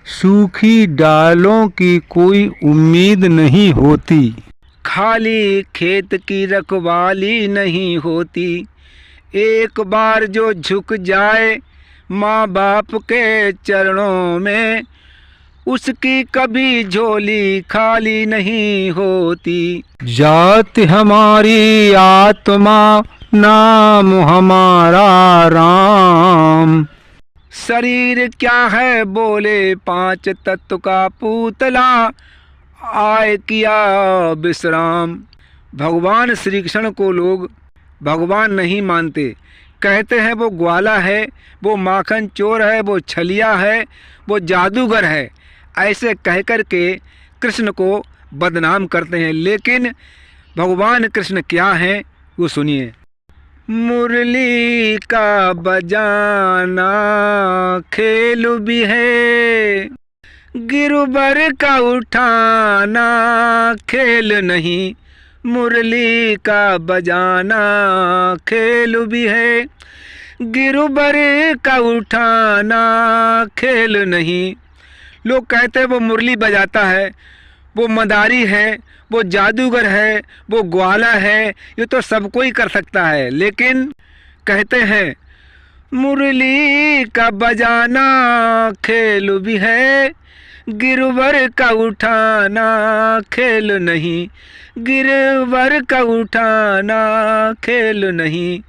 सूखी डालों की कोई उम्मीद नहीं होती, खाली खेत की रखवाली नहीं होती। एक बार जो झुक जाए माँ बाप के चरणों में, उसकी कभी झोली खाली नहीं होती। जात हमारी आत्मा, नाम हमारा राम। शरीर क्या है बोले पांच तत्व का पुतला, आय किया विश्राम। भगवान श्री कृष्ण को लोग भगवान नहीं मानते, कहते हैं वो ग्वाला है, वो माखन चोर है, वो छलिया है, वो जादूगर है। ऐसे कह कर के कृष्ण को बदनाम करते हैं। लेकिन भगवान कृष्ण क्या हैं वो सुनिए। मुरली का बजाना खेल भी है, गिरबर का उठाना खेल नहीं। मुरली का बजाना खेल भी है, गिरबर का उठाना खेल नहीं। लोग कहते हैं वो मुरली बजाता है, वो मदारी है, वो जादूगर है, वो ग्वाला है, ये तो सब कोई कर सकता है। लेकिन कहते हैं मुरली का बजाना खेल भी है, गिरवर का उठाना खेल नहीं। गिरवर का उठाना खेल नहीं।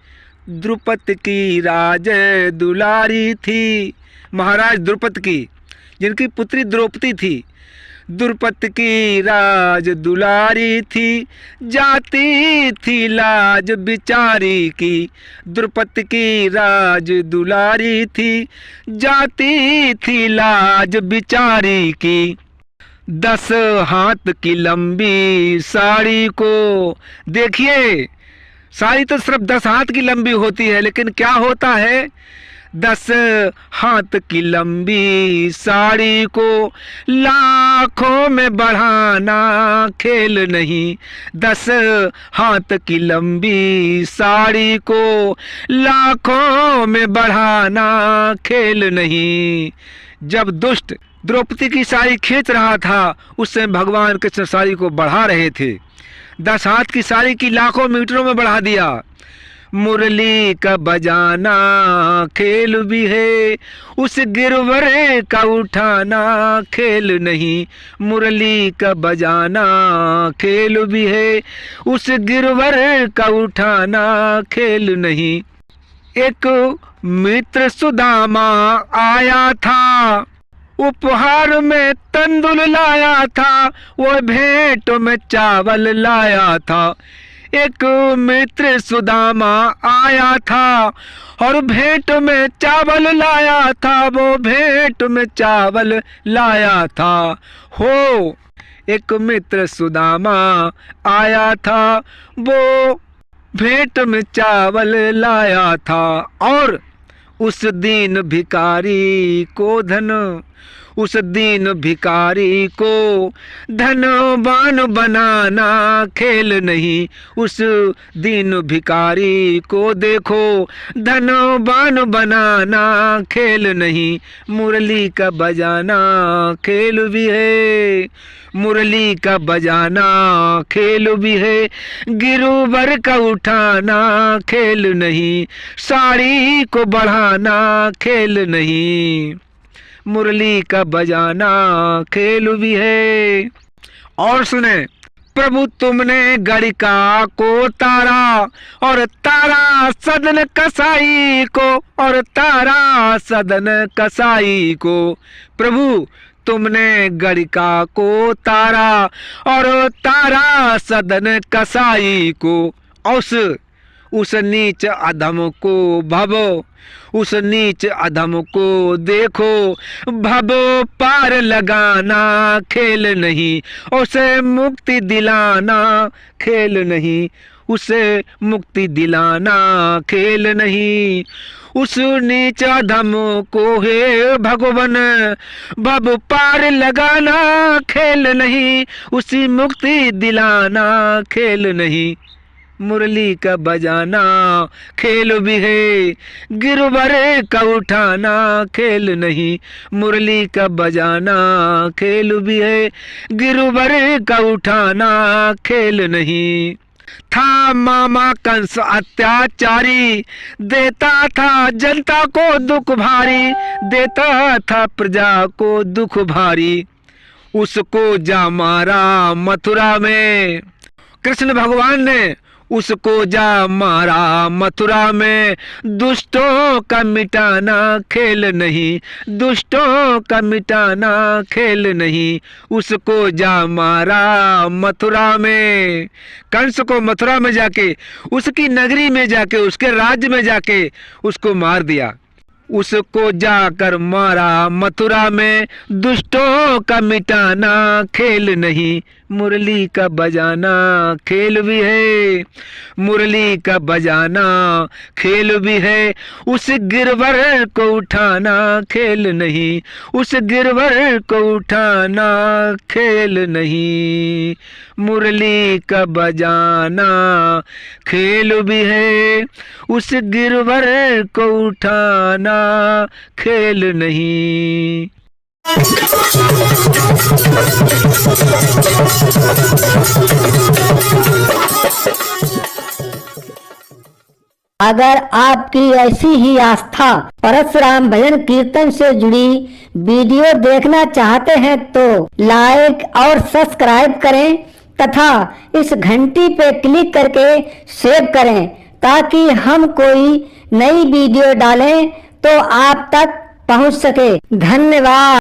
द्रुपद की राज दुलारी थी, महाराज द्रुपद की, जिनकी पुत्री द्रौपदी थी। द्रुपद की राज दुलारी थी, जाती थी लाज बिचारी की। द्रुपद की राज दुलारी थी, जाती थी लाज बिचारी की। 10 हाथ की लंबी साड़ी को देखिए, साड़ी तो सिर्फ 10 हाथ की लंबी होती है, लेकिन क्या होता है 10 हाथ की लंबी साड़ी को लाखों में बढ़ाना खेल नहीं। 10 हाथ की लंबी साड़ी को लाखों में बढ़ाना खेल नहीं। जब दुष्ट द्रौपदी की साड़ी खींच रहा था, उस समय भगवान कृष्ण साड़ी को बढ़ा रहे थे। 10 हाथ की साड़ी की लाखों मीटरों में बढ़ा दिया। मुरली का बजाना खेल भी है, उस गिरवर का उठाना खेल नहीं। मुरली का बजाना खेल भी है, उस गिरवर का उठाना खेल नहीं। एक मित्र सुदामा आया था, उपहार में तंदुल लाया था, वो भेंट में चावल लाया था। एक मित्र सुदामा आया था और भेंट में चावल लाया था, वो भेंट में चावल लाया था। हो एक मित्र सुदामा आया था, वो भेंट में चावल लाया था। और उस दीन भिखारी को धन, उस दीन भिखारी को धनवान बनाना खेल नहीं। उस दीन भिखारी को देखो धनवान बनाना खेल नहीं। मुरली का बजाना खेल भी है, मुरली का बजाना खेल भी है, गिरवर का उठाना खेल नहीं। साड़ी को बढ़ाना खेल नहीं, मुरली का बजाना खेल भी है। और सुने, प्रभु तुमने गड़िका को तारा, और तारा सदन कसाई को, और तारा सदन कसाई को। प्रभु तुमने गड़िका को तारा, और तारा सदन कसाई को। उस नीच अधम को भवो, उस नीच अधम को देखो, भवो पार लगाना खेल नहीं। उसे मुक्ति दिलाना खेल नहीं, उसे मुक्ति दिलाना खेल नहीं। उस नीच अधम को हे भगवन भव पार लगाना खेल नहीं, उसी मुक्ति दिलाना खेल नहीं। मुरली का बजाना खेल भी है, गिरवर का उठाना खेल नहीं, मुरली का बजाना खेल भी है, गिरवर का उठाना खेल नहीं। था मामा कंस अत्याचारी, देता था जनता को दुख भारी, देता था प्रजा को दुख भारी, उसको जा मारा मथुरा में। कृष्ण भगवान ने उसको जा मारा मथुरा में, दुष्टों का मिटाना खेल नहीं, दुष्टों का मिटाना खेल नहीं, उसको जा मारा मथुरा में। कंस को मथुरा में जाके, उसकी नगरी में जाके, उसके राज्य में जाके उसको मार दिया, उसको जाकर मारा मथुरा में, दुष्टों का मिटाना खेल नहीं, मुरली का बजाना खेल भी है, मुरली का बजाना खेल भी है, उस गिरवर को उठाना खेल नहीं, उस गिरवर को उठाना खेल नहीं, मुरली का बजाना खेल भी है, उस गिरवर को उठाना खेल नहीं। अगर आपकी ऐसी ही आस्था परशुराम भजन कीर्तन से जुड़ी वीडियो देखना चाहते हैं तो लाइक और सब्सक्राइब करें तथा इस घंटी पे क्लिक करके सेव करें, ताकि हम कोई नई वीडियो डालें तो आप तक पहुंच सके। धन्यवाद।